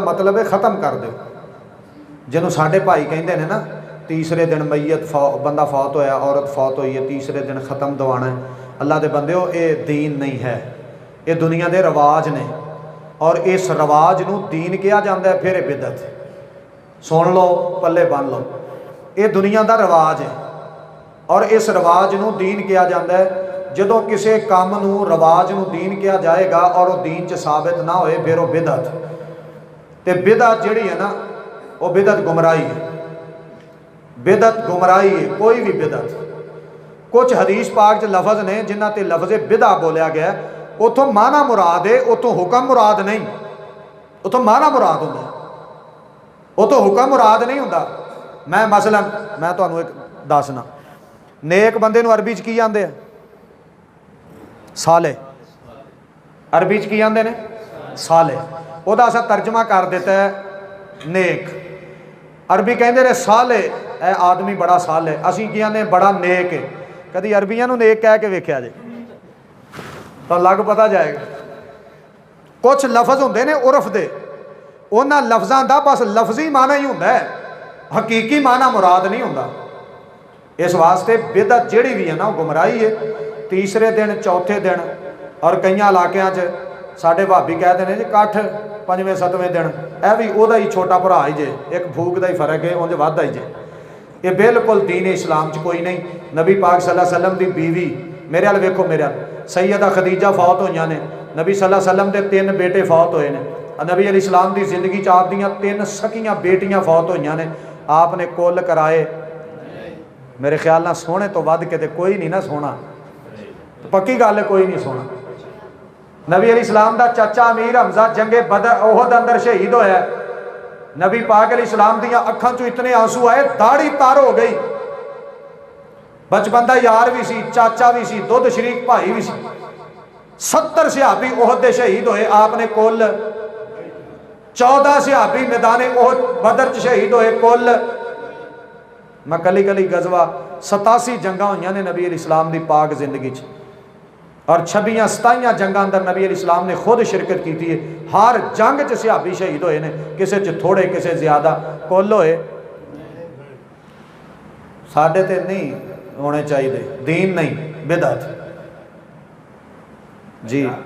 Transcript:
मतलब है ख़त्म कर दो। जिन्हों साढ़े भाई कहते हैं ना, तीसरे दिन मैयत बंदा फौत होया, औरत फौत हुई है, तीसरे दिन ख़त्म दवाना है। अल्लाह के बंदे हो, ये दीन नहीं है, ये दुनिया के रिवाज ने, और इस रिवाज नूं दीन कहा जाता है, फिर बिदत। सुन लो, पल्ले बन लो, ये दुनिया का रिवाज है और इस रिवाज नूं दीन कहा जाता है। जदों किसी काम नूं रिवाज नूं दीन कहा जाएगा और वो दीन च साबित ना होए, फिर वो बिदत। तो बिदत जिहड़ी है ना, वो बिदत गुमराही है, बिदत गुमराही है, कोई भी बिदत। कुछ हदीस पाक च लफज ने जिन्हां ते लफज़े बिदा बोलिया गया, उतों माना मुराद है, उतों हुक्म मुराद नहीं। उतों माना मुराद होंदा, उतों हुक्म मुराद नहीं होंदा। मैं मसलन मैं तुहानूं एक दसना, नेक बंदे नूं अरबी च की आंदे आ? साले। अरबी च की आंदे ने? साले। उहदा असां तर्जमा कर दिता है नेक। अरबी कहंदे ने साले, ए आदमी बड़ा साल है। असीं की आंदे बड़ा नेक है। कदी अरबियां नूं नेक कह के वेख्या जे तो लग पता जाएगा। कुछ लफज होंदे ने उर्फ दे, उन्हां लफ्ज़ां दा बस लफजी माना ही हुंदा है, हकीकी माना मुराद नहीं होंदा। इस वास्ते बिदत जिहड़ी भी है ना, वो गुमराही है। तीसरे दिन, चौथे दिन, और कई इलाकों साढ़े भाभी कहते हैं जी कठ 5वें 7वें दिन, यह भी वह ही छोटा भरा ही जे, एक फूक का ही फर्क है, उंज वाधा ही जे। ये बिल्कुल दीन इस्लाम च कोई नहीं। नबी पाक सल्लल्लाहु अलैहि वसल्लम की बीवी, मेरे वाल वेखो, मेरे सैयदा खदीजा फौत हुई ने, नबी सल्लल्लाहु अलैहि वसल्लम के 3 बेटे फौत होए ने। नबी अल इस्लाम की जिंदगी च आप दियां 3 सकियां बेटियां फौत हुई ने। आपने कुल कराए, मेरे ख्याल ना सोने तो वध के कोई नहीं ना सोना, पक्की गल है, कोई नहीं सोना। नबी अल इस्लाम का चाचा अमीर हमजा जंगे बदर ओहद अंदर शहीद होया। नबी पाक अल इस्लाम दियां अखां चों इतने आंसू आए, दाढ़ी तर हो गई। बचपन का यार भी सी, चाचा भी सी, दुध शरीक भाई भी सी। 70 सहाबी ओहद दे शहीद होए। आपने कुल 14 सहाबी मैदाने ओहद बदर च शहीद होए। कुल मैं कली कली गजवा 87 जंगा हुई ने नबी अल इस्लाम की पाक जिंदगी च, और 26-27 जंगा अंदर नबी अल इस्लाम ने खुद शिरकत की है। हर जंग च सहाबी शहीद होए ने, किसी च थोड़े किसी ज्यादा, कुल होए। साडे ते नहीं होने चाहिए, दीन नहीं, बिदअत जी।